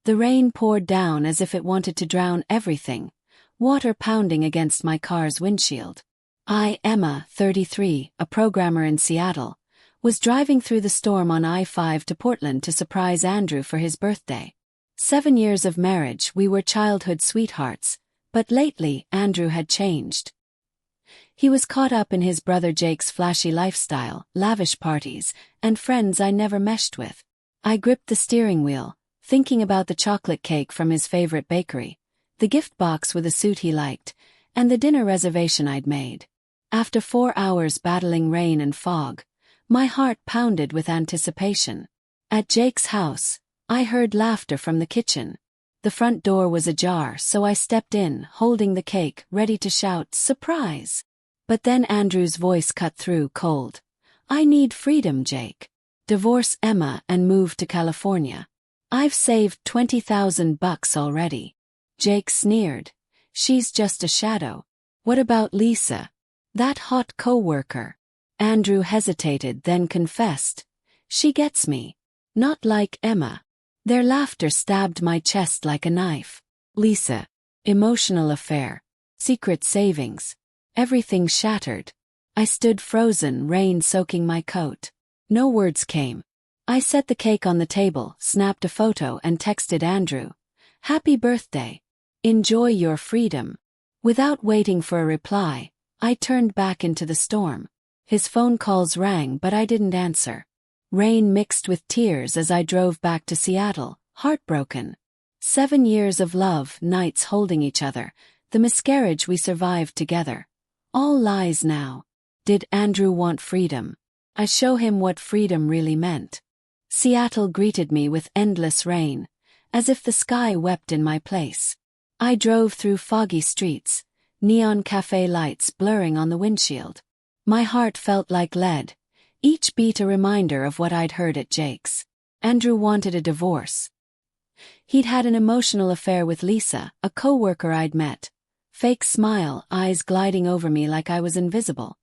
The rain poured down as if it wanted to drown everything, water pounding against my car's windshield. I, Emma, 33, a programmer in Seattle, was driving through the storm on I-5 to Portland to surprise Andrew for his birthday. 7 years of marriage, we were childhood sweethearts, but lately Andrew had changed. He was caught up in his brother Jake's flashy lifestyle, lavish parties, and friends I never meshed with. I gripped the steering wheel, thinking about the chocolate cake from his favorite bakery, the gift box with a suit he liked, and the dinner reservation I'd made. After 4 hours battling rain and fog, my heart pounded with anticipation. At Jake's house, I heard laughter from the kitchen. The front door was ajar, so I stepped in, holding the cake, ready to shout, "Surprise!" But then Andrew's voice cut through cold. "I need freedom, Jake. Divorce Emma and move to California. I've saved $20,000 already." Jake sneered. "She's just a shadow. What about Lisa? That hot co-worker?" Andrew hesitated, then confessed. "She gets me. Not like Emma." Their laughter stabbed my chest like a knife. Lisa. Emotional affair. Secret savings. Everything shattered. I stood frozen, rain soaking my coat. No words came. I set the cake on the table, snapped a photo and texted Andrew. "Happy birthday. Enjoy your freedom." Without waiting for a reply, I turned back into the storm. His phone calls rang, but I didn't answer. Rain mixed with tears as I drove back to Seattle, heartbroken. 7 years of love, nights holding each other, the miscarriage we survived together. All lies now. Did Andrew want freedom? I show him what freedom really meant. Seattle greeted me with endless rain, as if the sky wept in my place. I drove through foggy streets, neon cafe lights blurring on the windshield. My heart felt like lead, each beat a reminder of what I'd heard at Jake's. Andrew wanted a divorce. He'd had an emotional affair with Lisa, a co-worker I'd met. Fake smile, eyes gliding over me like I was invisible.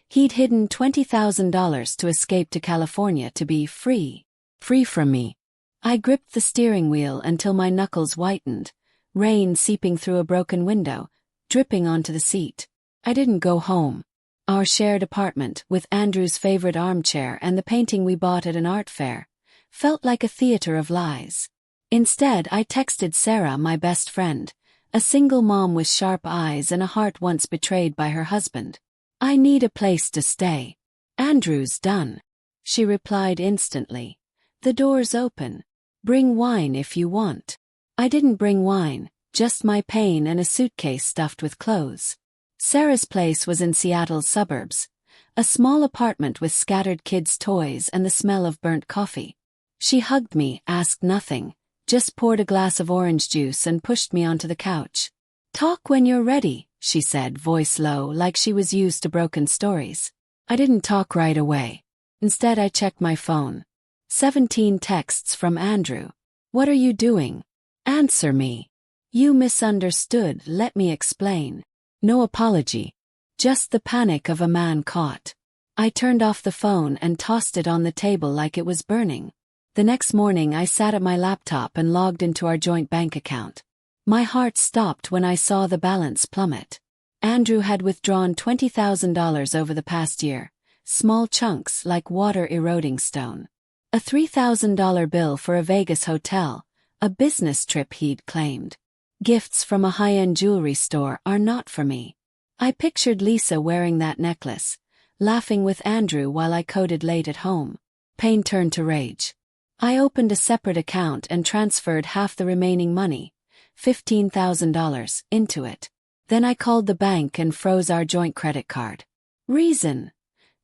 He'd hidden $20,000 to escape to California to be free. Free from me. I gripped the steering wheel until my knuckles whitened, rain seeping through a broken window, dripping onto the seat. I didn't go home. Our shared apartment, with Andrew's favorite armchair and the painting we bought at an art fair, felt like a theater of lies. Instead, I texted Sarah, my best friend, a single mom with sharp eyes and a heart once betrayed by her husband. "I need a place to stay. Andrew's done." She replied instantly. "The door's open. Bring wine if you want." I didn't bring wine, just my pain and a suitcase stuffed with clothes. Sarah's place was in Seattle's suburbs, a small apartment with scattered kids' toys and the smell of burnt coffee. She hugged me, asked nothing, just poured a glass of orange juice and pushed me onto the couch. "Talk when you're ready," she said, voice low, like she was used to broken stories. I didn't talk right away. Instead, I checked my phone. 17 texts from Andrew. "What are you doing? Answer me." "You misunderstood, let me explain." No apology. Just the panic of a man caught. I turned off the phone and tossed it on the table like it was burning. The next morning I sat at my laptop and logged into our joint bank account. My heart stopped when I saw the balance plummet. Andrew had withdrawn $20,000 over the past year, small chunks like water eroding stone. A $3,000 bill for a Vegas hotel, a business trip he'd claimed. Gifts from a high-end jewelry store are not for me. I pictured Lisa wearing that necklace, laughing with Andrew while I coded late at home. Pain turned to rage. I opened a separate account and transferred half the remaining money, $15,000, into it. Then I called the bank and froze our joint credit card. "Reason?"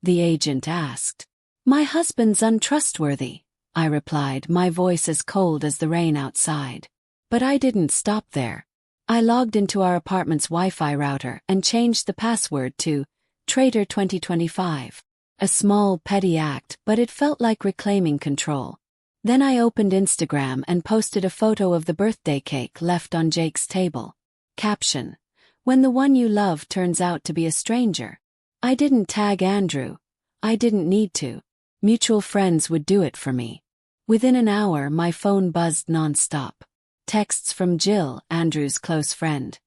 the agent asked. "My husband's untrustworthy," I replied, my voice as cold as the rain outside. But I didn't stop there. I logged into our apartment's Wi-Fi router and changed the password to Traitor 2025. A small, petty act, but it felt like reclaiming control. Then I opened Instagram and posted a photo of the birthday cake left on Jake's table. Caption: "When the one you love turns out to be a stranger." I didn't tag Andrew. I didn't need to. Mutual friends would do it for me. Within an hour, my phone buzzed nonstop. Texts from Jill, Andrew's close friend.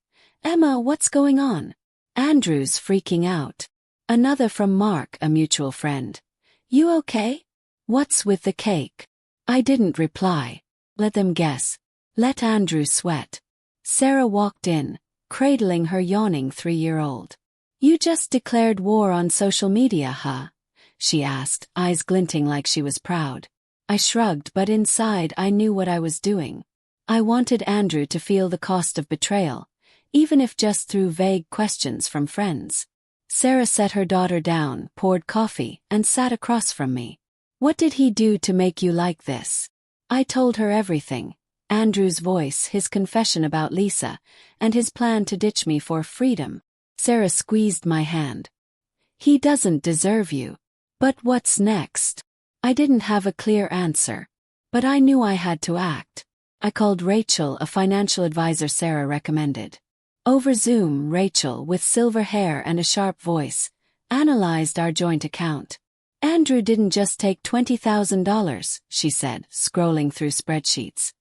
"Emma, what's going on?" Andrew's freaking out. Another from Mark, a mutual friend. "You okay? What's with the cake?" I didn't reply. Let them guess. Let Andrew sweat. Sarah walked in, cradling her yawning 3-year-old. "You just declared war on social media, huh?" she asked, eyes glinting like she was proud. I shrugged, but inside I knew what I was doing. I wanted Andrew to feel the cost of betrayal, even if just through vague questions from friends. Sarah set her daughter down, poured coffee, and sat across from me. "What did he do to make you like this?" I told her everything. Andrew's voice, his confession about Lisa, and his plan to ditch me for freedom. Sarah squeezed my hand. "He doesn't deserve you." "But what's next?" I didn't have a clear answer. But I knew I had to act. I called Rachel, a financial advisor Sarah recommended. Over Zoom, Rachel, with silver hair and a sharp voice, analyzed our joint account. "Andrew didn't just take $20,000, she said, scrolling through spreadsheets.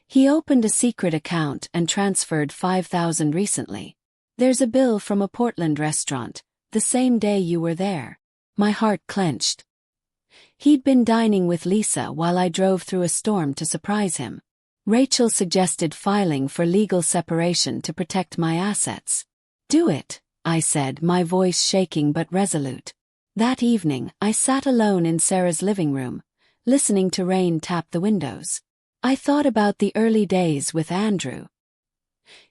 "He opened a secret account and transferred $5,000 recently. There's a bill from a Portland restaurant, the same day you were there." My heart clenched. He'd been dining with Lisa while I drove through a storm to surprise him. Rachel suggested filing for legal separation to protect my assets. "Do it," I said, my voice shaking but resolute. That evening, I sat alone in Sarah's living room, listening to rain tap the windows. I thought about the early days with Andrew.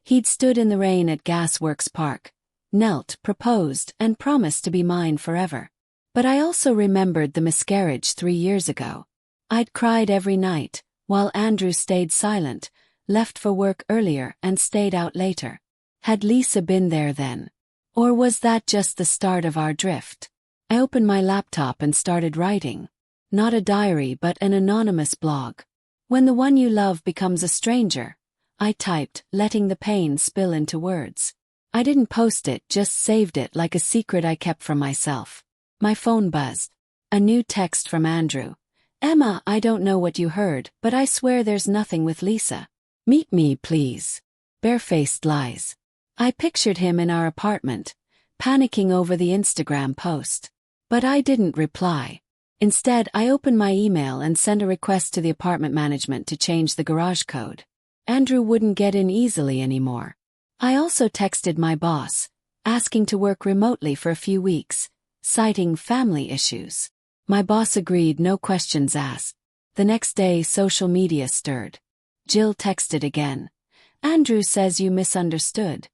He'd stood in the rain at Gasworks Park, knelt, proposed, and promised to be mine forever. But I also remembered the miscarriage 3 years ago. I'd cried every night, while Andrew stayed silent, left for work earlier and stayed out later. Had Lisa been there then? Or was that just the start of our drift? I opened my laptop and started writing. Not a diary but an anonymous blog. "When the one you love becomes a stranger," I typed, letting the pain spill into words. I didn't post it, just saved it like a secret I kept from myself. My phone buzzed. A new text from Andrew. "Emma, I don't know what you heard, but I swear there's nothing with Lisa. Meet me, please." Barefaced lies. I pictured him in our apartment, panicking over the Instagram post. But I didn't reply. Instead, I opened my email and sent a request to the apartment management to change the garage code. Andrew wouldn't get in easily anymore. I also texted my boss, asking to work remotely for a few weeks, citing family issues. My boss agreed, no questions asked. The next day, social media stirred. Jill texted again. "Andrew says you misunderstood.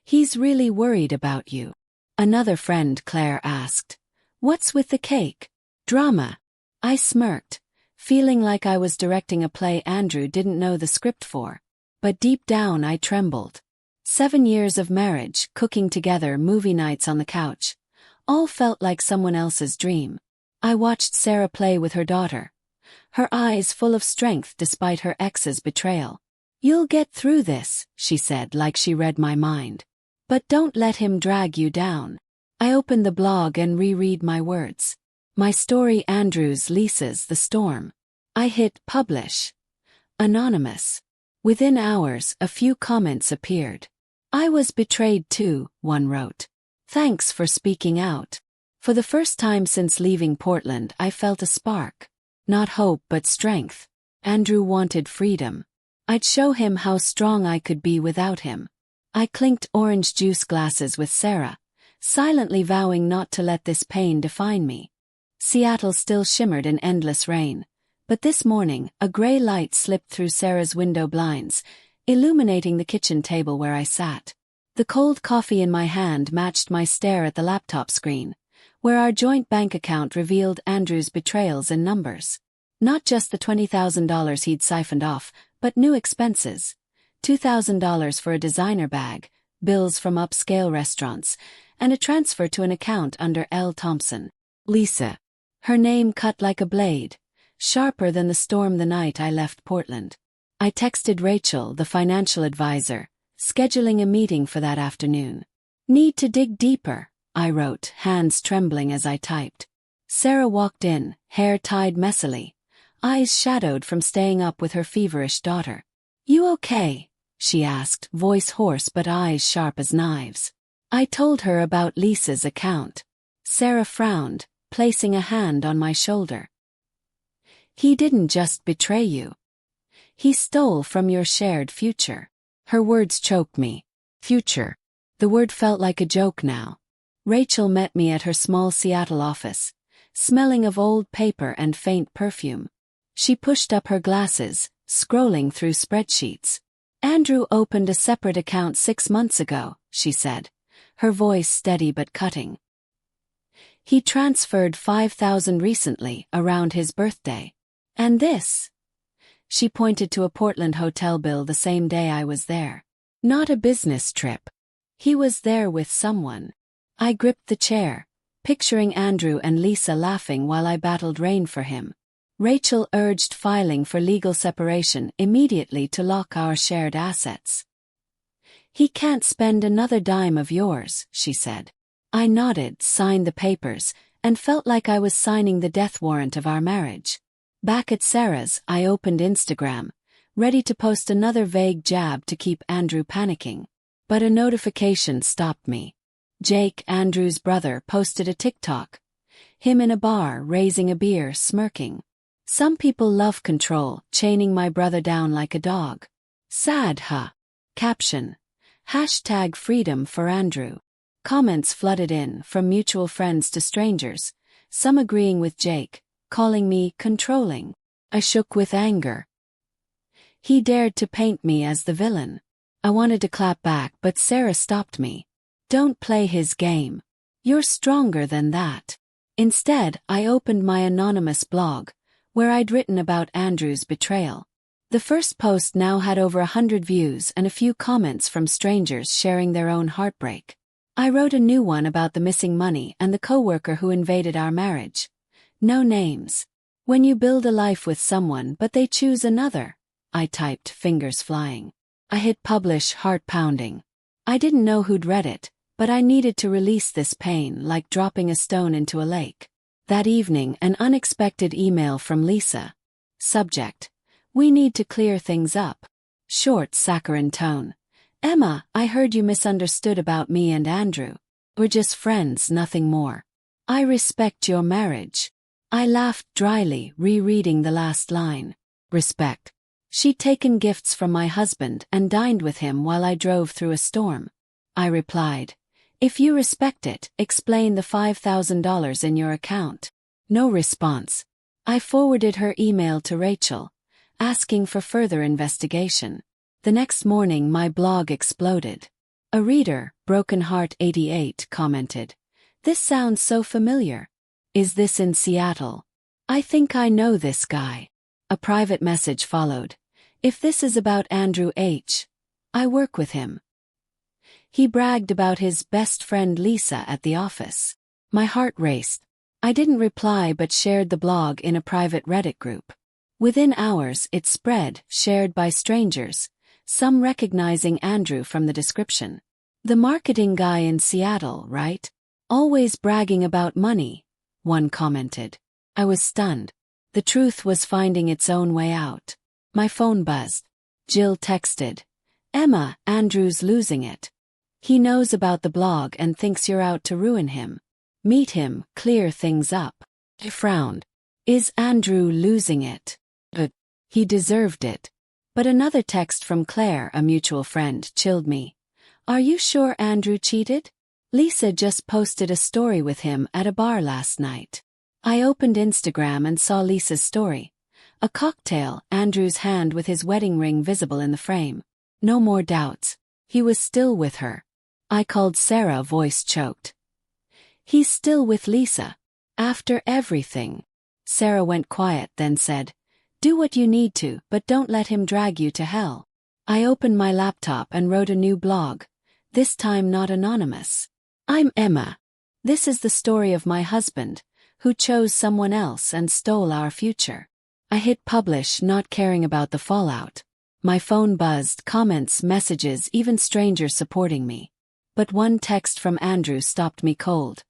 He's really worried about you." Another friend, Claire, asked, "What's with the cake? Drama?" I smirked, feeling like I was directing a play Andrew didn't know the script for. But deep down I trembled. 7 years of marriage, cooking together, movie nights on the couch. All felt like someone else's dream. I watched Sarah play with her daughter, her eyes full of strength despite her ex's betrayal. "You'll get through this," she said, like she read my mind. "But don't let him drag you down." I opened the blog and reread my words. My story, Andrew's, Lisa's, the storm. I hit publish. Anonymous. Within hours, a few comments appeared. "I was betrayed too," one wrote. "Thanks for speaking out." For the first time since leaving Portland, I felt a spark. Not hope but strength. Andrew wanted freedom. I'd show him how strong I could be without him. I clinked orange juice glasses with Sarah, silently vowing not to let this pain define me. Seattle still shimmered in endless rain, but this morning, a gray light slipped through Sarah's window blinds, illuminating the kitchen table where I sat. The cold coffee in my hand matched my stare at the laptop screen, where our joint bank account revealed Andrew's betrayals in numbers. Not just the $20,000 he'd siphoned off, but new expenses. $2,000 for a designer bag, bills from upscale restaurants, and a transfer to an account under L. Thompson. Lisa. Her name cut like a blade, sharper than the storm the night I left Portland. I texted Rachel, the financial advisor, scheduling a meeting for that afternoon. "Need to dig deeper," I wrote, hands trembling as I typed. Sarah walked in, hair tied messily, eyes shadowed from staying up with her feverish daughter. "You okay?" she asked, voice hoarse but eyes sharp as knives. I told her about Lisa's account. Sarah frowned, placing a hand on my shoulder. "He didn't just betray you. He stole from your shared future." Her words choked me. Future. The word felt like a joke now. Rachel met me at her small Seattle office, smelling of old paper and faint perfume. She pushed up her glasses, scrolling through spreadsheets. "Andrew opened a separate account 6 months ago," she said, her voice steady but cutting. "He transferred $5,000 recently, around his birthday. And this?" She pointed to a Portland hotel bill the same day I was there. "Not a business trip. He was there with someone." I gripped the chair, picturing Andrew and Lisa laughing while I battled rain for him. Rachel urged filing for legal separation immediately to lock our shared assets. "He can't spend another dime of yours," she said. I nodded, signed the papers, and felt like I was signing the death warrant of our marriage. Back at Sarah's, I opened Instagram, ready to post another vague jab to keep Andrew panicking. But a notification stopped me. Jake, Andrew's brother, posted a TikTok. Him in a bar, raising a beer, smirking. "Some people love control, chaining my brother down like a dog. Sad, huh?" Caption. #freedom for Andrew. Comments flooded in, from mutual friends to strangers, some agreeing with Jake, calling me controlling. I shook with anger. He dared to paint me as the villain. I wanted to clap back, but Sarah stopped me. "Don't play his game. You're stronger than that." Instead, I opened my anonymous blog, where I'd written about Andrew's betrayal. The first post now had over 100 views and a few comments from strangers sharing their own heartbreak. I wrote a new one about the missing money and the coworker who invaded our marriage. No names. "When you build a life with someone but they choose another," I typed, fingers flying. I hit publish, heart pounding. I didn't know who'd read it, but I needed to release this pain, like dropping a stone into a lake. That evening, an unexpected email from Lisa. Subject: "We need to clear things up." Short, saccharine tone. "Emma, I heard you misunderstood about me and Andrew. We're just friends, nothing more. I respect your marriage." I laughed dryly, rereading the last line. Respect. She'd taken gifts from my husband and dined with him while I drove through a storm. I replied, "If you respect it, explain the $5,000 in your account." No response. I forwarded her email to Rachel, asking for further investigation. The next morning my blog exploded. A reader, Brokenheart88, commented, "This sounds so familiar. Is this in Seattle? I think I know this guy." A private message followed. "If this is about Andrew H., I work with him. He bragged about his best friend Lisa at the office." My heart raced. I didn't reply but shared the blog in a private Reddit group. Within hours it spread, shared by strangers, some recognizing Andrew from the description. "The marketing guy in Seattle, right? Always bragging about money," one commented. I was stunned. The truth was finding its own way out. My phone buzzed. Jill texted, "Emma, Andrew's losing it. He knows about the blog and thinks you're out to ruin him. Meet him, clear things up." I frowned. "Is Andrew losing it? He deserved it." But another text from Claire, a mutual friend, chilled me. "Are you sure Andrew cheated? Lisa just posted a story with him at a bar last night." I opened Instagram and saw Lisa's story. A cocktail, Andrew's hand with his wedding ring visible in the frame. No more doubts. He was still with her. I called Sarah, voice choked. "He's still with Lisa. After everything." Sarah went quiet, then said, "Do what you need to, but don't let him drag you to hell." I opened my laptop and wrote a new blog, this time not anonymous. "I'm Emma. This is the story of my husband, who chose someone else and stole our future." I hit publish, not caring about the fallout. My phone buzzed, comments, messages, even strangers supporting me. But one text from Andrew stopped me cold.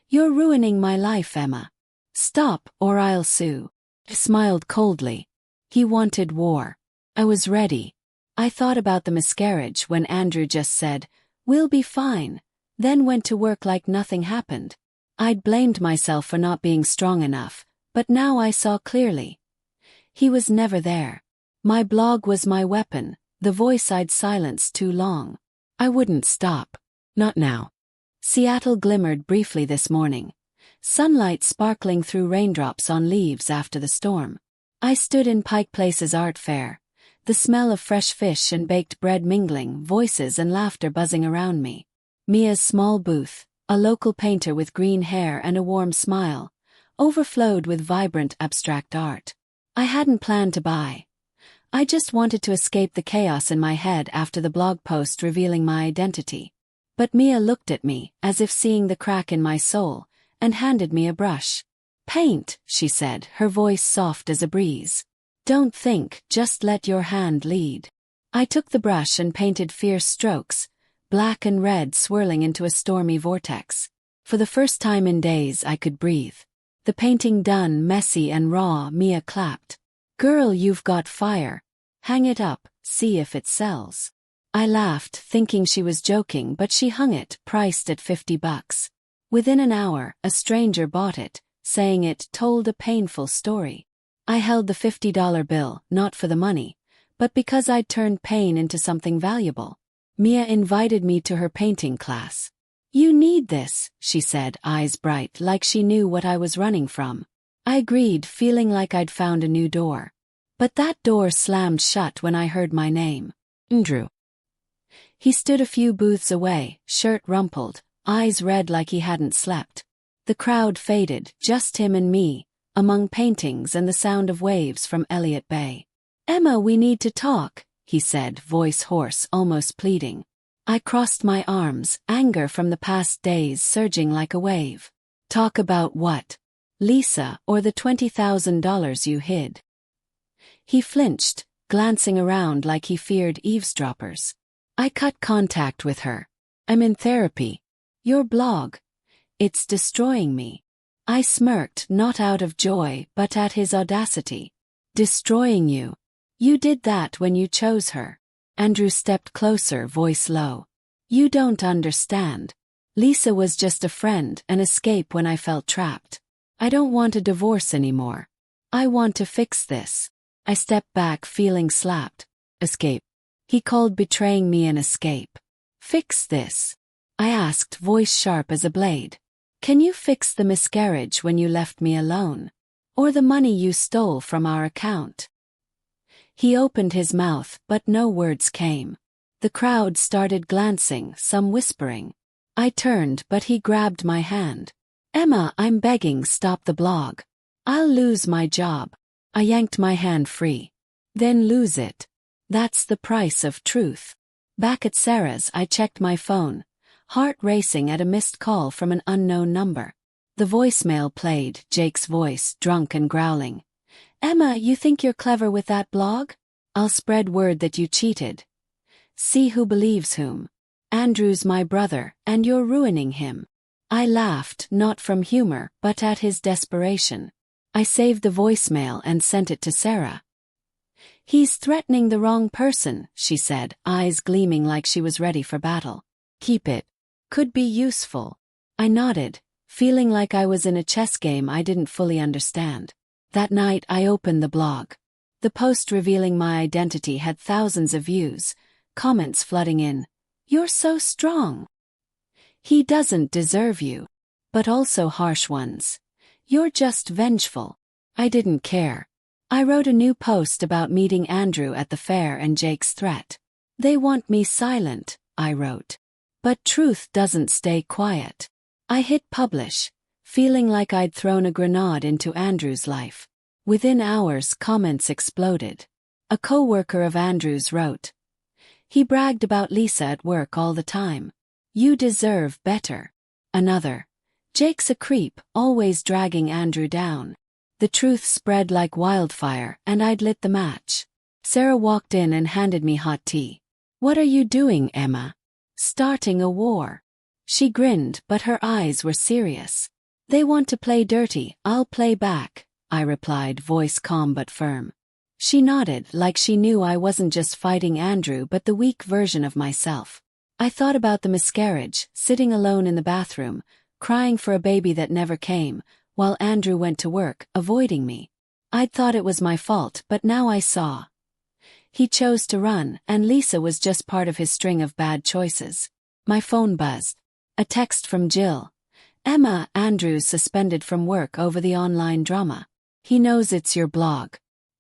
"You're ruining my life, Emma. Stop, or I'll sue." I smiled coldly. He wanted war. I was ready. I thought about the miscarriage when Andrew just said, "We'll be fine," then went to work like nothing happened. I'd blamed myself for not being strong enough, but now I saw clearly. He was never there. My blog was my weapon, the voice I'd silenced too long. I wouldn't stop. Not now. Seattle glimmered briefly this morning, sunlight sparkling through raindrops on leaves after the storm. I stood in Pike Place's art fair, the smell of fresh fish and baked bread mingling, voices and laughter buzzing around me. Mia's small booth, a local painter with green hair and a warm smile, overflowed with vibrant abstract art. I hadn't planned to buy. I just wanted to escape the chaos in my head after the blog post revealing my identity. But Mia looked at me, as if seeing the crack in my soul, and handed me a brush. "Paint," she said, her voice soft as a breeze. "Don't think, just let your hand lead." I took the brush and painted fierce strokes, black and red swirling into a stormy vortex. For the first time in days I could breathe. The painting done, messy and raw, Mia clapped. "Girl, you've got fire. Hang it up, see if it sells." I laughed, thinking she was joking, but she hung it, priced at $50. Within an hour, a stranger bought it, saying it told a painful story. I held the $50 bill, not for the money, but because I'd turned pain into something valuable. Mia invited me to her painting class. "You need this," she said, eyes bright, like she knew what I was running from. I agreed, feeling like I'd found a new door. But that door slammed shut when I heard my name. Andrew. He stood a few booths away, shirt rumpled, eyes red like he hadn't slept. The crowd faded, just him and me, among paintings and the sound of waves from Elliott Bay. "Emma, we need to talk," he said, voice hoarse, almost pleading. I crossed my arms, anger from the past days surging like a wave. "Talk about what? Lisa, or the $20,000 you hid?" He flinched, glancing around like he feared eavesdroppers. I cut contact with her. "I'm in therapy. Your blog. It's destroying me." I smirked, not out of joy, but at his audacity. "Destroying you? You did that when you chose her." Andrew stepped closer, voice low. "You don't understand. Lisa was just a friend, an escape when I felt trapped. I don't want a divorce anymore. I want to fix this." I stepped back, feeling slapped. "Escape?" He called betraying me an escape. "Fix this?" I asked, voice sharp as a blade. "Can you fix the miscarriage when you left me alone? Or the money you stole from our account?" He opened his mouth, but no words came. The crowd started glancing, some whispering. I turned, but he grabbed my hand. "Emma, I'm begging, stop the blog. I'll lose my job." I yanked my hand free. "Then lose it. That's the price of truth." Back at Sarah's, I checked my phone, heart racing at a missed call from an unknown number. The voicemail played, Jake's voice, drunk and growling. "Emma, you think you're clever with that blog? I'll spread word that you cheated. See who believes whom. Andrew's my brother, and you're ruining him." I laughed, not from humor, but at his desperation. I saved the voicemail and sent it to Sarah. "He's threatening the wrong person," she said, eyes gleaming like she was ready for battle. "Keep it. Could be useful." I nodded, feeling like I was in a chess game I didn't fully understand. That night I opened the blog. The post revealing my identity had thousands of views, comments flooding in. "You're so strong." "He doesn't deserve you." But also harsh ones. "You're just vengeful." I didn't care. I wrote a new post about meeting Andrew at the fair and Jake's threat. "They want me silent," I wrote. "But truth doesn't stay quiet." I hit publish, feeling like I'd thrown a grenade into Andrew's life. Within hours, comments exploded. A co-worker of Andrew's wrote, "He bragged about Lisa at work all the time. You deserve better." Another, "Jake's a creep, always dragging Andrew down." The truth spread like wildfire, and I'd lit the match. Sarah walked in and handed me hot tea. "What are you doing, Emma?" "Starting a war." She grinned, but her eyes were serious. "They want to play dirty, I'll play back. I replied, voice calm but firm. She nodded, like she knew I wasn't just fighting Andrew but the weak version of myself. I thought about the miscarriage, sitting alone in the bathroom, crying for a baby that never came, while Andrew went to work, avoiding me. I'd thought it was my fault, but now I saw. He chose to run, and Lisa was just part of his string of bad choices. My phone buzzed. A text from Jill. Emma, Andrew's suspended from work over the online drama. He knows it's your blog.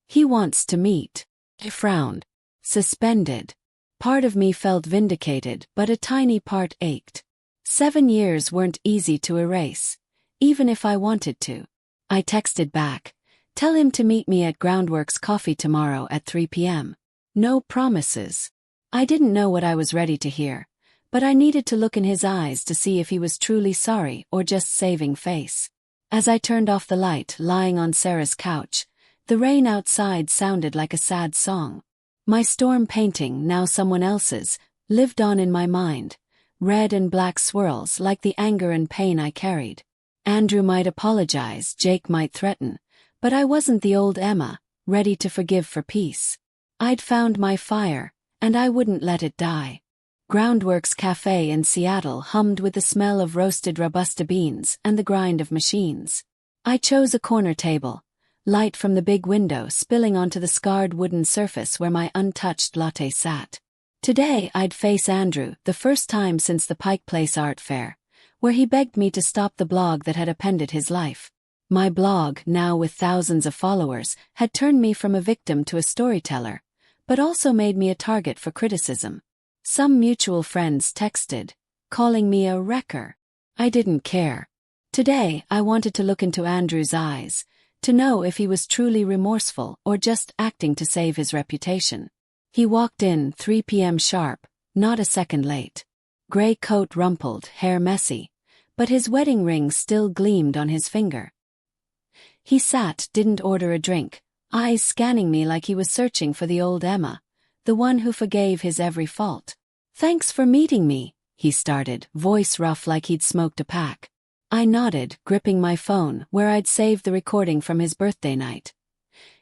He wants to meet. I frowned. Suspended. Part of me felt vindicated, but a tiny part ached. 7 years weren't easy to erase, even if I wanted to. I texted back. Tell him to meet me at Groundworks Coffee tomorrow at 3 p.m. No promises. I didn't know what I was ready to hear, but I needed to look in his eyes to see if he was truly sorry or just saving face. As I turned off the light, lying on Sarah's couch, the rain outside sounded like a sad song. My storm painting, now someone else's, lived on in my mind, red and black swirls like the anger and pain I carried. Andrew might apologize, Jake might threaten, but I wasn't the old Emma, ready to forgive for peace. I'd found my fire, and I wouldn't let it die. Groundworks Cafe in Seattle hummed with the smell of roasted Robusta beans and the grind of machines. I chose a corner table, light from the big window spilling onto the scarred wooden surface where my untouched latte sat. Today I'd face Andrew, the first time since the Pike Place Art Fair, where he begged me to stop the blog that had upended his life. My blog, now with thousands of followers, had turned me from a victim to a storyteller, but also made me a target for criticism. Some mutual friends texted, calling me a wrecker. I didn't care. Today, I wanted to look into Andrew's eyes, to know if he was truly remorseful or just acting to save his reputation. He walked in 3 p.m. sharp, not a second late. Gray coat rumpled, hair messy, but his wedding ring still gleamed on his finger. He sat, didn't order a drink, eyes scanning me like he was searching for the old Emma, the one who forgave his every fault. Thanks for meeting me, he started, voice rough like he'd smoked a pack. I nodded, gripping my phone, where I'd saved the recording from his birthday night.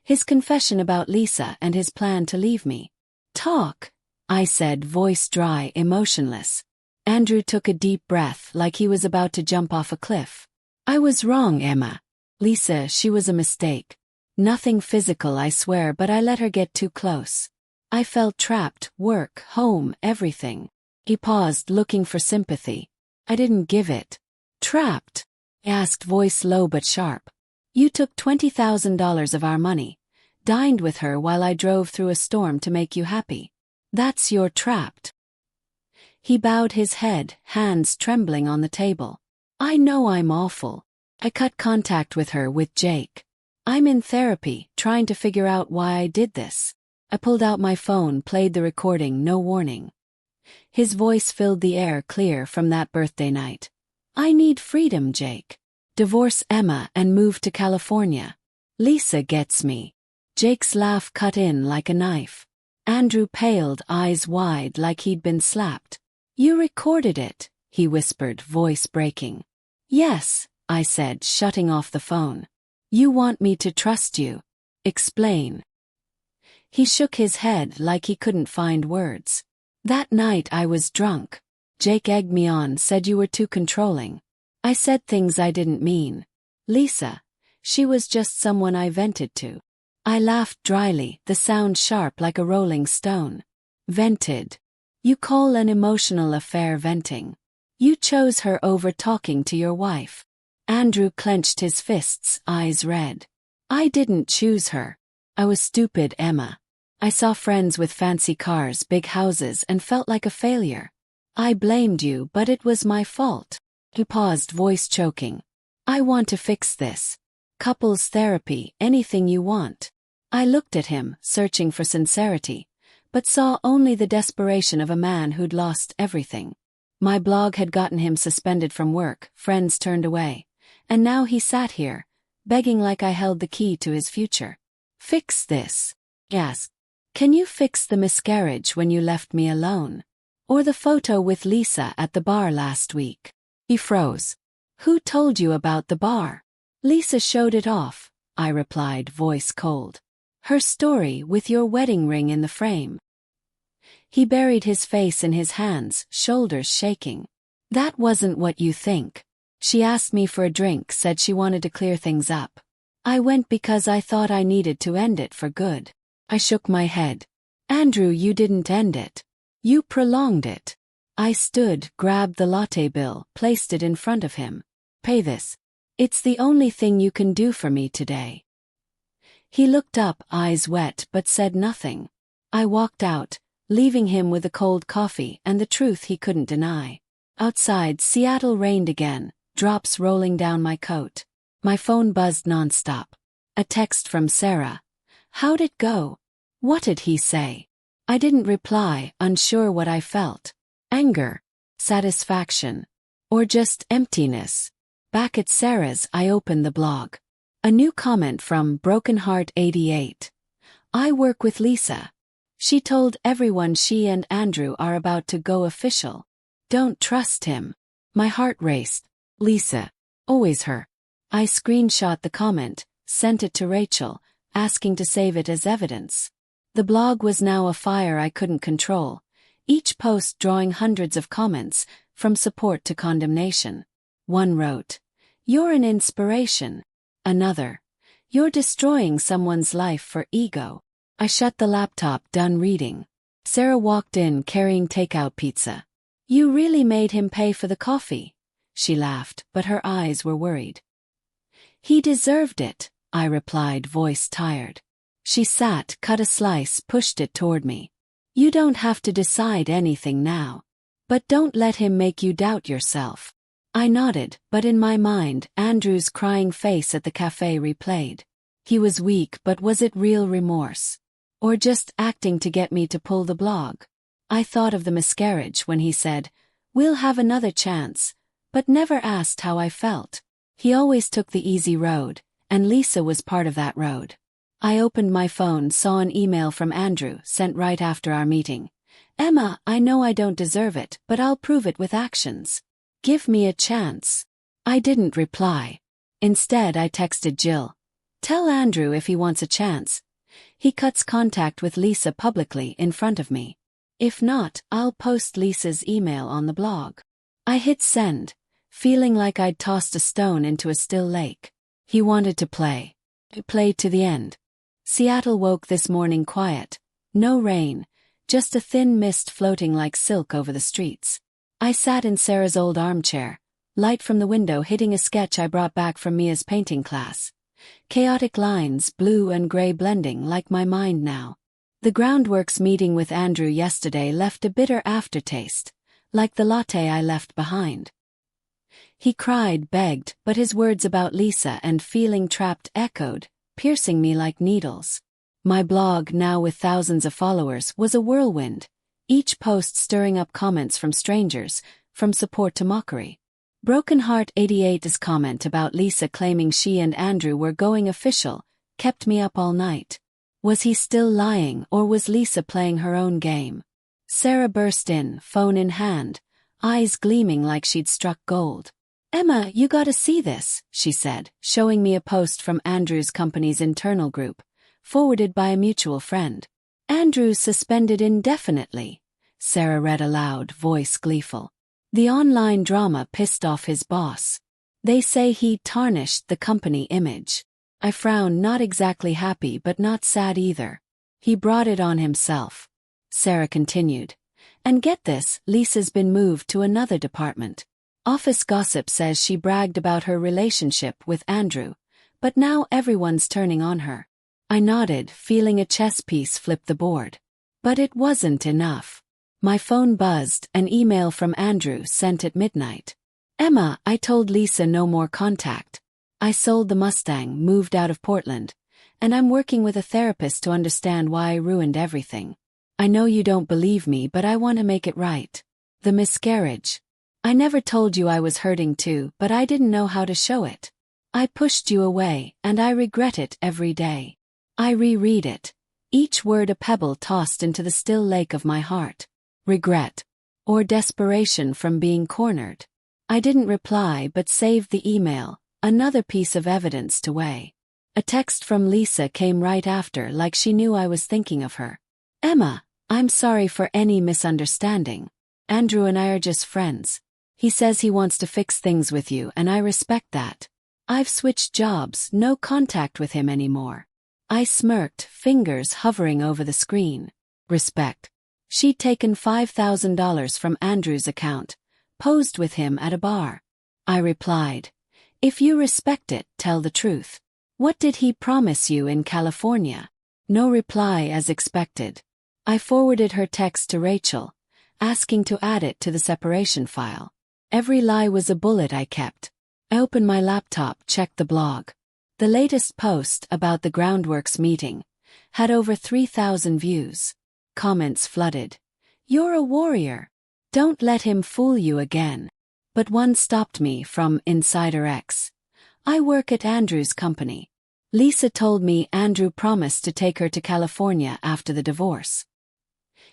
His confession about Lisa and his plan to leave me. Talk, I said, voice dry, emotionless. Andrew took a deep breath like he was about to jump off a cliff. I was wrong, Emma. Lisa, she was a mistake. Nothing physical, I swear, but I let her get too close. I felt trapped, work, home, everything. He paused, looking for sympathy. I didn't give it. Trapped? I asked, voice low but sharp. You took $20,000 of our money, dined with her while I drove through a storm to make you happy. That's your trapped. He bowed his head, hands trembling on the table. I know I'm awful. I cut contact with her, with Jake. I'm in therapy, trying to figure out why I did this. I pulled out my phone, played the recording, no warning. His voice filled the air, clear from that birthday night. I need freedom, Jake. Divorce Emma and move to California. Lisa gets me. Jake's laugh cut in like a knife. Andrew paled, eyes wide like he'd been slapped. You recorded it, he whispered, voice breaking. Yes, I said, shutting off the phone. You want me to trust you. Explain. He shook his head like he couldn't find words. That night I was drunk. Jake egged me on, said you were too controlling. I said things I didn't mean. Lisa, she was just someone I vented to. I laughed dryly, the sound sharp like a rolling stone. Vented. You call an emotional affair venting. You chose her over talking to your wife. Andrew clenched his fists, eyes red. I didn't choose her. I was stupid, Emma. I saw friends with fancy cars, big houses, and felt like a failure. I blamed you, but it was my fault. He paused, voice choking. I want to fix this. Couples therapy, anything you want. I looked at him, searching for sincerity, but saw only the desperation of a man who'd lost everything. My blog had gotten him suspended from work, friends turned away, and now he sat here, begging like I held the key to his future. Fix this. Yes. Can you fix the miscarriage when you left me alone? Or the photo with Lisa at the bar last week? He froze. Who told you about the bar? Lisa showed it off. I replied, voice cold. Her story with your wedding ring in the frame. He buried his face in his hands, shoulders shaking. That wasn't what you think. She asked me for a drink, said she wanted to clear things up. I went because I thought I needed to end it for good. I shook my head. Andrew, you didn't end it. You prolonged it. I stood, grabbed the latte bill, placed it in front of him. Pay this. It's the only thing you can do for me today. He looked up, eyes wet, but said nothing. I walked out, leaving him with the cold coffee and the truth he couldn't deny. Outside, Seattle rained again, drops rolling down my coat. My phone buzzed nonstop. A text from Sarah. How'd it go? What did he say? I didn't reply, unsure what I felt. Anger, satisfaction, or just emptiness. Back at Sarah's, I opened the blog. A new comment from Brokenheart88. I work with Lisa. She told everyone she and Andrew are about to go official. Don't trust him. My heart raced. Lisa. Always her. I screenshot the comment, sent it to Rachel, asking to save it as evidence. The blog was now a fire I couldn't control, each post drawing hundreds of comments, from support to condemnation. One wrote, "You're an inspiration." Another, "You're destroying someone's life for ego." I shut the laptop, done reading. Sarah walked in carrying takeout pizza. "You really made him pay for the coffee." She laughed, but her eyes were worried. "He deserved it," I replied, voice tired. She sat, cut a slice, pushed it toward me. "You don't have to decide anything now. But don't let him make you doubt yourself." I nodded, but in my mind, Andrew's crying face at the cafe replayed. He was weak, but was it real remorse? Or just acting to get me to pull the blog? I thought of the miscarriage when he said, "We'll have another chance," but never asked how I felt. He always took the easy road, and Lisa was part of that road. I opened my phone, saw an email from Andrew, sent right after our meeting. "Emma, I know I don't deserve it, but I'll prove it with actions. Give me a chance." I didn't reply. Instead, I texted Jill. "Tell Andrew if he wants a chance. He cuts contact with Lisa publicly in front of me. If not, I'll post Lisa's email on the blog." I hit send, feeling like I'd tossed a stone into a still lake. He wanted to play. I played to the end. Seattle woke this morning quiet. No rain, just a thin mist floating like silk over the streets. I sat in Sarah's old armchair, light from the window hitting a sketch I brought back from Mia's painting class. Chaotic lines, blue and gray blending like my mind now. The groundworks meeting with Andrew yesterday left a bitter aftertaste, like the latte I left behind. He cried, begged, but his words about Lisa and feeling trapped echoed, piercing me like needles. My blog, now with thousands of followers, was a whirlwind, each post stirring up comments from strangers, from support to mockery. Brokenheart88's comment about Lisa claiming she and Andrew were going official kept me up all night. Was he still lying, or was Lisa playing her own game? Sarah burst in, phone in hand, eyes gleaming like she'd struck gold. "Emma, you gotta see this," she said, showing me a post from Andrew's company's internal group, forwarded by a mutual friend. "Andrew's suspended indefinitely," Sarah read aloud, voice gleeful. "The online drama pissed off his boss. They say he tarnished the company image." I frowned, not exactly happy but not sad either. He brought it on himself. Sarah continued. "And get this, Lisa's been moved to another department. Office gossip says she bragged about her relationship with Andrew, but now everyone's turning on her." I nodded, feeling a chess piece flip the board. But it wasn't enough. My phone buzzed, an email from Andrew sent at midnight. "Emma, I told Lisa no more contact. I sold the Mustang, moved out of Portland, and I'm working with a therapist to understand why I ruined everything. I know you don't believe me, but I want to make it right. The miscarriage. I never told you I was hurting too, but I didn't know how to show it. I pushed you away, and I regret it every day. I reread it, each word a pebble tossed into the still lake of my heart. Regret. Or desperation from being cornered. I didn't reply but saved the email, another piece of evidence to weigh. A text from Lisa came right after, like she knew I was thinking of her. Emma, I'm sorry for any misunderstanding. Andrew and I are just friends. He says he wants to fix things with you, and I respect that. I've switched jobs, no contact with him anymore. I smirked, fingers hovering over the screen. Respect. She'd taken $5,000 from Andrew's account, posed with him at a bar. I replied, if you respect it, tell the truth. What did he promise you in California? No reply as expected. I forwarded her text to Rachel, asking to add it to the separation file. Every lie was a bullet I kept. I opened my laptop, checked the blog. The latest post about the Groundworks meeting had over 3,000 views. Comments flooded. You're a warrior. Don't let him fool you again. But one stopped me from Insider X. I work at Andrew's company. Lisa told me Andrew promised to take her to California after the divorce.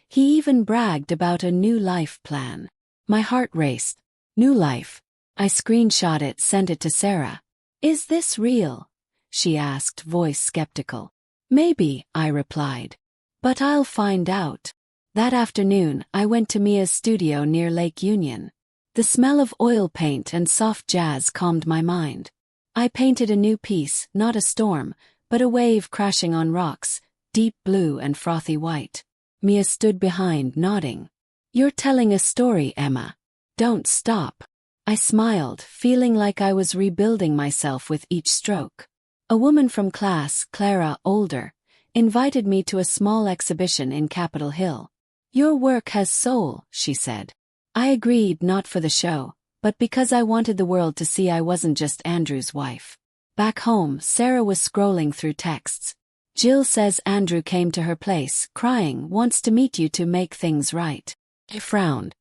He even bragged about a new life plan. My heart raced. New life. I screenshot it, sent it to Sarah. Is this real? She asked, voice skeptical. Maybe, I replied. But I'll find out. That afternoon, I went to Mia's studio near Lake Union. The smell of oil paint and soft jazz calmed my mind. I painted a new piece, not a storm, but a wave crashing on rocks, deep blue and frothy white. Mia stood behind, nodding. You're telling a story, Emma. Don't stop. I smiled, feeling like I was rebuilding myself with each stroke. A woman from class, Clara, older, invited me to a small exhibition in Capitol Hill. Your work has soul, she said. I agreed, not for the show, but because I wanted the world to see I wasn't just Andrew's wife. Back home, Sarah was scrolling through texts. Jill says Andrew came to her place, crying, wants to meet you to make things right. I frowned.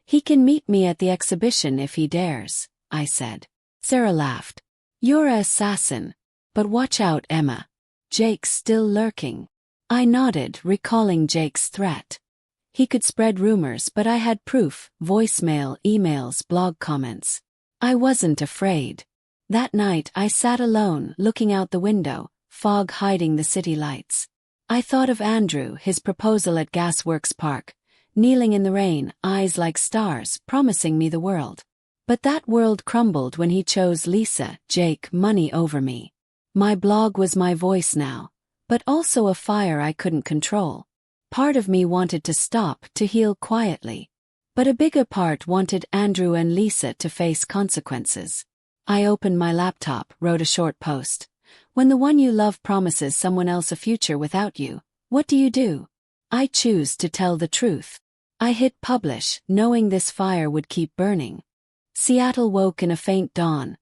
He can meet me at the exhibition if he dares, I said. Sarah laughed. You're an assassin. But watch out, Emma. Jake's still lurking. I nodded, recalling Jake's threat. He could spread rumors, but I had proof, voicemail, emails, blog comments. I wasn't afraid. That night I sat alone, looking out the window, fog hiding the city lights. I thought of Andrew, his proposal at Gasworks Park, kneeling in the rain, eyes like stars, promising me the world. But that world crumbled when he chose Lisa, Jake, money over me. My blog was my voice now, but also a fire I couldn't control. Part of me wanted to stop, to heal quietly. But a bigger part wanted Andrew and Lisa to face consequences. I opened my laptop, wrote a short post. When the one you love promises someone else a future without you, what do? I choose to tell the truth. I hit publish, knowing this fire would keep burning. Seattle woke in a faint dawn,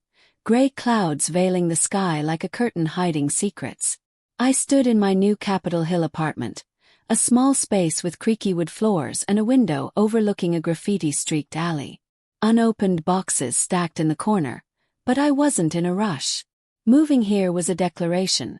gray clouds veiling the sky like a curtain hiding secrets. I stood in my new Capitol Hill apartment, a small space with creaky wood floors and a window overlooking a graffiti-streaked alley. Unopened boxes stacked in the corner, but I wasn't in a rush. Moving here was a declaration.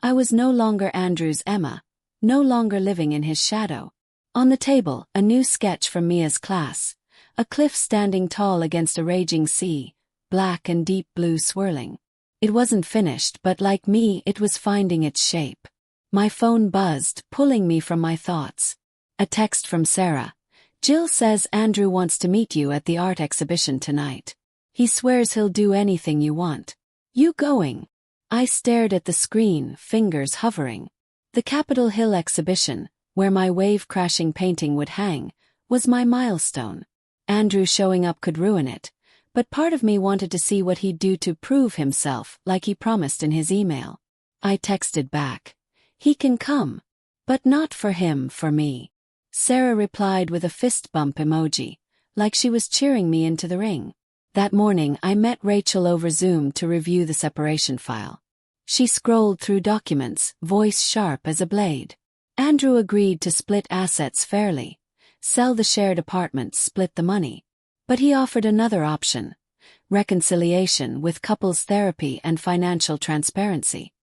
I was no longer Andrew's Emma, no longer living in his shadow. On the table, a new sketch from Mia's class, a cliff standing tall against a raging sea, black and deep blue swirling. It wasn't finished, but like me, it was finding its shape. My phone buzzed, pulling me from my thoughts. A text from Sarah. Jill says Andrew wants to meet you at the art exhibition tonight. He swears he'll do anything you want. You going? I stared at the screen, fingers hovering. The Capitol Hill exhibition, where my wave-crashing painting would hang, was my milestone. Andrew showing up could ruin it, but part of me wanted to see what he'd do to prove himself, like he promised in his email. I texted back. He can come. But not for him, for me. Sarah replied with a fist bump emoji, like she was cheering me into the ring. That morning I met Rachel over Zoom to review the separation file. She scrolled through documents, voice sharp as a blade. Andrew agreed to split assets fairly, sell the shared apartments, split the money. But he offered another option: reconciliation with couples therapy and financial transparency.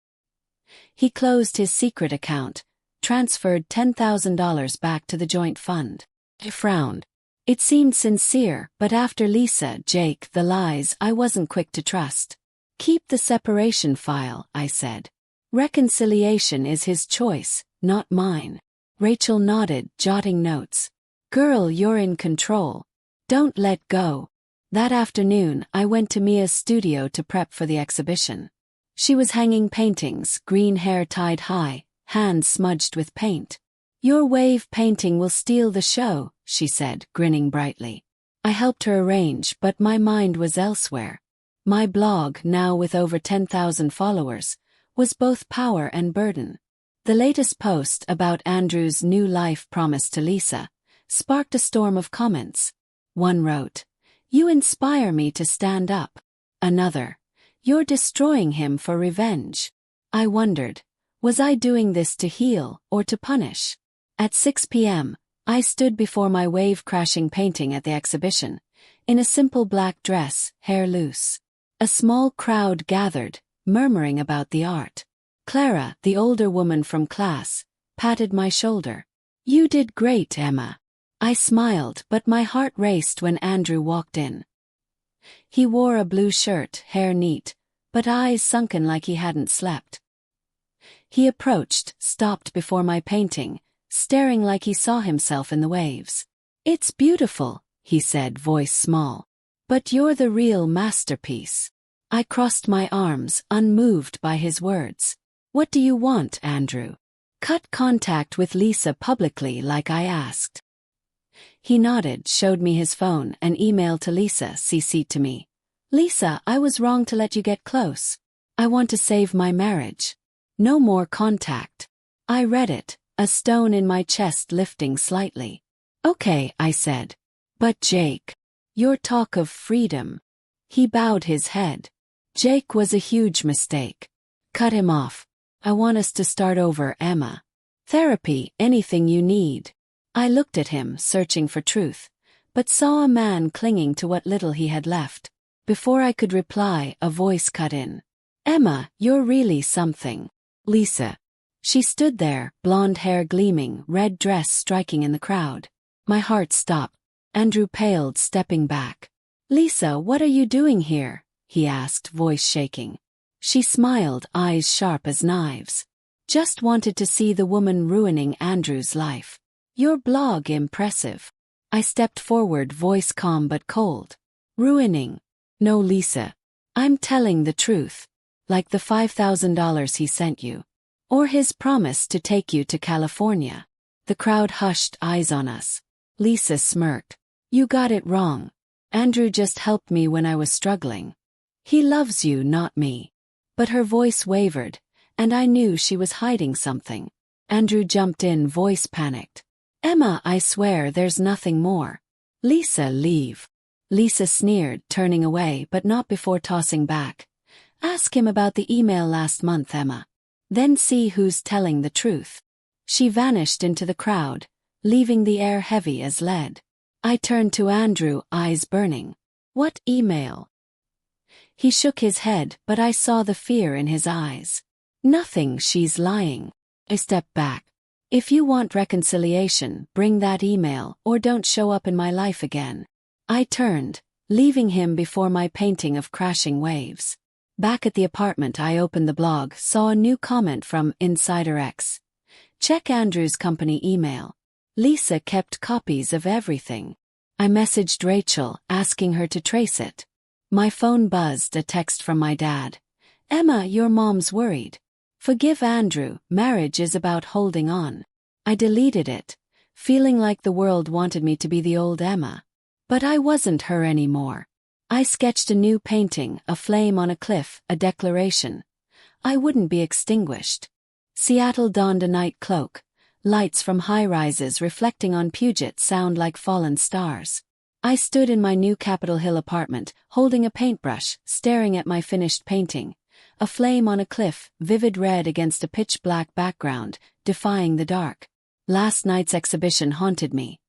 He closed his secret account, transferred $10,000 back to the joint fund. I frowned. It seemed sincere, but after Lisa, Jake, the lies, I wasn't quick to trust. Keep the separation file, I said. Reconciliation is his choice, not mine. Rachel nodded, jotting notes. Girl, you're in control. Don't let go. That afternoon, I went to Mia's studio to prep for the exhibition. She was hanging paintings, green hair tied high, hands smudged with paint. Your wave painting will steal the show, she said, grinning brightly. I helped her arrange, but my mind was elsewhere. My blog, now with over 10,000 followers, was both power and burden. The latest post about Andrew's new life promise to Lisa sparked a storm of comments. One wrote, "You inspire me to stand up." Another, "You're destroying him for revenge." I wondered, was I doing this to heal or to punish? At 6 p.m., I stood before my wave-crashing painting at the exhibition, in a simple black dress, hair loose. A small crowd gathered, murmuring about the art. Clara, the older woman from class, patted my shoulder. You did great, Emma. I smiled, but my heart raced when Andrew walked in. He wore a blue shirt, hair neat, but eyes sunken like he hadn't slept. He approached, stopped before my painting, staring like he saw himself in the waves. It's beautiful, he said, voice small. But you're the real masterpiece. I crossed my arms, unmoved by his words. What do you want, Andrew? Cut contact with Lisa publicly like I asked. He nodded, showed me his phone, an email to Lisa, CC'd to me. Lisa, I was wrong to let you get close. I want to save my marriage. No more contact. I read it, a stone in my chest lifting slightly. Okay, I said. But Jake. Your talk of freedom. He bowed his head. Jake was a huge mistake. Cut him off. I want us to start over, Emma. Therapy, anything you need. I looked at him, searching for truth, but saw a man clinging to what little he had left. Before I could reply, a voice cut in. Emma, you're really something. Lisa. She stood there, blonde hair gleaming, red dress striking in the crowd. My heart stopped. Andrew paled, stepping back. Lisa, what are you doing here? He asked, voice shaking. She smiled, eyes sharp as knives. Just wanted to see the woman ruining Andrew's life. Your blog impressive. I stepped forward, voice calm but cold. Ruining. No, Lisa. I'm telling the truth. Like the $5,000 he sent you. Or his promise to take you to California. The crowd hushed, eyes on us. Lisa smirked. You got it wrong. Andrew just helped me when I was struggling. He loves you, not me. But her voice wavered, and I knew she was hiding something. Andrew jumped in, voice panicked. Emma, I swear there's nothing more. Lisa, leave. Lisa sneered, turning away, but not before tossing back. Ask him about the email last month, Emma. Then see who's telling the truth. She vanished into the crowd, leaving the air heavy as lead. I turned to Andrew, eyes burning. What email? He shook his head, but I saw the fear in his eyes. Nothing, she's lying. I stepped back. If you want reconciliation, bring that email, or don't show up in my life again. I turned, leaving him before my painting of crashing waves. Back at the apartment, I opened the blog, saw a new comment from Insider X. Check Andrew's company email. Lisa kept copies of everything. I messaged Rachel, asking her to trace it. My phone buzzed, a text from my dad. Emma, your mom's worried. Forgive Andrew, marriage is about holding on. I deleted it, feeling like the world wanted me to be the old Emma. But I wasn't her anymore. I sketched a new painting, a flame on a cliff, a declaration. I wouldn't be extinguished. Seattle donned a night cloak. Lights from high-rises reflecting on Puget Sound like fallen stars. I stood in my new Capitol Hill apartment, holding a paintbrush, staring at my finished painting. A flame on a cliff, vivid red against a pitch-black background, defying the dark. Last night's exhibition haunted me.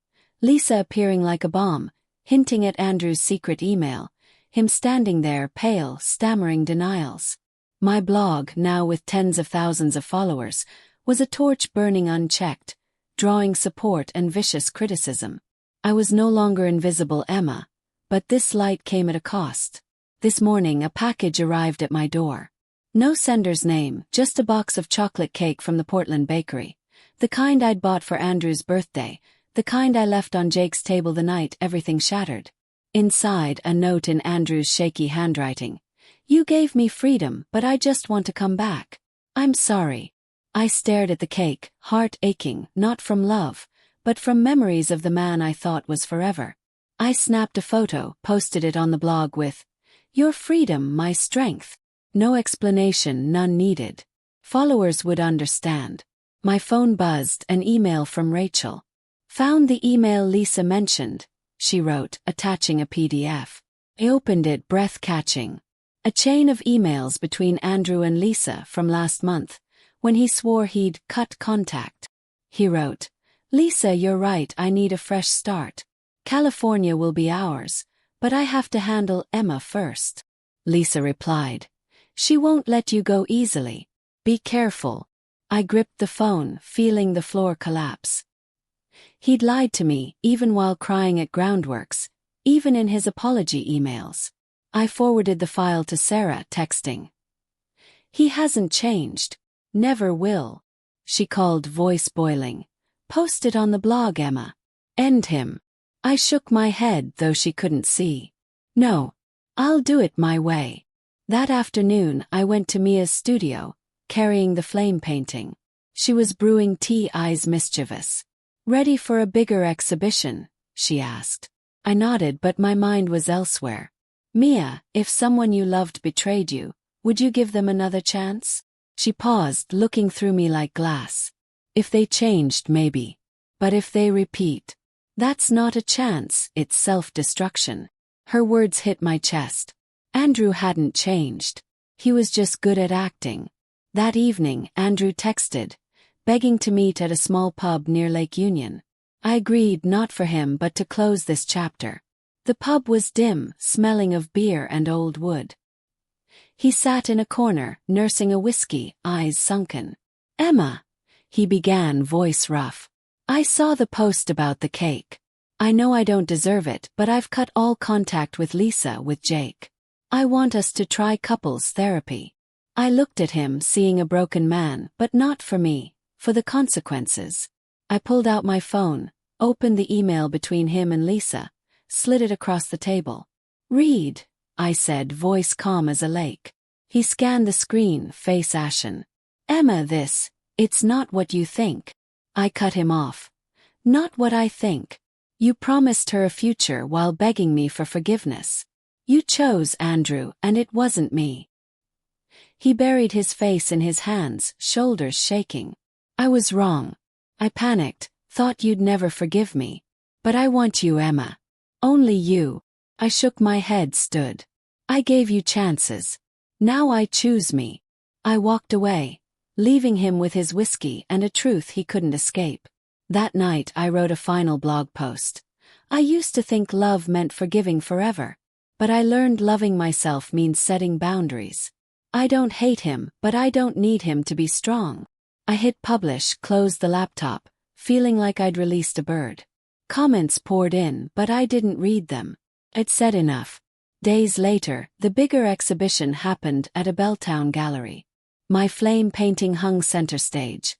Lisa appearing like a bomb, hinting at Andrew's secret email, him standing there, pale, stammering denials. My blog, now with tens of thousands of followers, was a torch burning unchecked, drawing support and vicious criticism. I was no longer invisible Emma, but this light came at a cost. This morning a package arrived at my door. No sender's name, just a box of chocolate cake from the Portland bakery. The kind I'd bought for Andrew's birthday, the kind I left on Jake's table the night everything shattered. Inside, a note in Andrew's shaky handwriting. You gave me freedom, but I just want to come back. I'm sorry. I stared at the cake, heart aching, not from love, but from memories of the man I thought was forever. I snapped a photo, posted it on the blog with, "Your freedom, my strength." No explanation, none needed. Followers would understand. My phone buzzed, an email from Rachel. Found the email Lisa mentioned, she wrote, attaching a PDF. I opened it, breath-catching. A chain of emails between Andrew and Lisa from last month, when he swore he'd cut contact. He wrote, "Lisa, you're right, I need a fresh start. California will be ours, but I have to handle Emma first." Lisa replied, "She won't let you go easily. Be careful." I gripped the phone, feeling the floor collapse. He'd lied to me, even while crying at Groundworks, even in his apology emails. I forwarded the file to Sarah, texting, "He hasn't changed. Never will." She called, voice boiling. "Post it on the blog, Emma. End him." I shook my head, though she couldn't see. "No. I'll do it my way." That afternoon I went to Mia's studio, carrying the flame painting. She was brewing tea, eyes mischievous. "Ready for a bigger exhibition?" she asked. I nodded, but my mind was elsewhere. "Mia, if someone you loved betrayed you, would you give them another chance?" She paused, looking through me like glass. "If they changed, maybe. But if they repeat, that's not a chance, it's self-destruction." Her words hit my chest. Andrew hadn't changed. He was just good at acting. That evening, Andrew texted, begging to meet at a small pub near Lake Union. I agreed, not for him but to close this chapter. The pub was dim, smelling of beer and old wood. He sat in a corner, nursing a whiskey, eyes sunken. "Emma," he began, voice rough. "I saw the post about the cake. I know I don't deserve it, but I've cut all contact with Lisa, with Jake. I want us to try couples therapy." I looked at him, seeing a broken man, but not for me, for the consequences. I pulled out my phone, opened the email between him and Lisa, slid it across the table. "Read," I said, voice calm as a lake. He scanned the screen, face ashen. "Emma, it's not what you think." I cut him off. "Not what I think. You promised her a future while begging me for forgiveness. You chose Andrew, and it wasn't me." He buried his face in his hands, shoulders shaking. "I was wrong. I panicked, thought you'd never forgive me. But I want you, Emma. Only you." I shook my head, stood. "I gave you chances. Now I choose me." I walked away, leaving him with his whiskey and a truth he couldn't escape. That night I wrote a final blog post. I used to think love meant forgiving forever. But I learned loving myself means setting boundaries. I don't hate him, but I don't need him to be strong. I hit publish, closed the laptop, feeling like I'd released a bird. Comments poured in, but I didn't read them. I'd said enough. Days later, the bigger exhibition happened at a Belltown gallery. My flame painting hung center stage,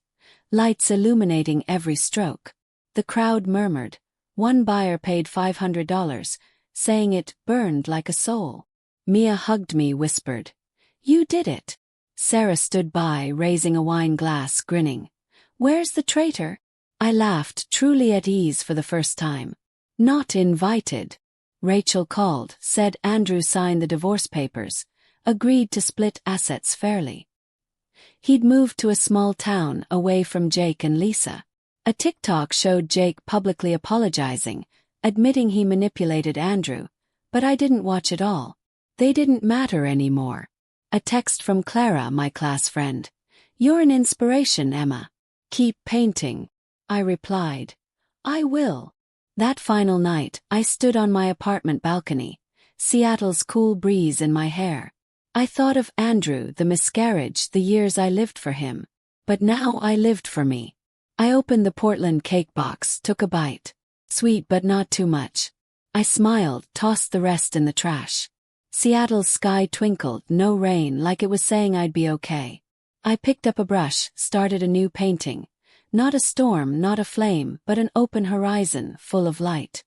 lights illuminating every stroke. The crowd murmured. One buyer paid $500, saying it burned like a soul. Mia hugged me, whispered, "You did it." Sarah stood by, raising a wine glass, grinning. "Where's the traitor?" I laughed, truly at ease for the first time. "Not invited." Rachel called, said Andrew signed the divorce papers, agreed to split assets fairly. He'd moved to a small town, away from Jake and Lisa. A TikTok showed Jake publicly apologizing, admitting he manipulated Andrew, but I didn't watch it all. They didn't matter anymore. A text from Clara, my class friend. "You're an inspiration, Emma. Keep painting." I replied, "I will." That final night, I stood on my apartment balcony, Seattle's cool breeze in my hair. I thought of Andrew, the miscarriage, the years I lived for him. But now I lived for me. I opened the Portland cake box, took a bite. Sweet but not too much. I smiled, tossed the rest in the trash. Seattle's sky twinkled, no rain, like it was saying I'd be okay. I picked up a brush, started a new painting. Not a storm, not a flame, but an open horizon, full of light.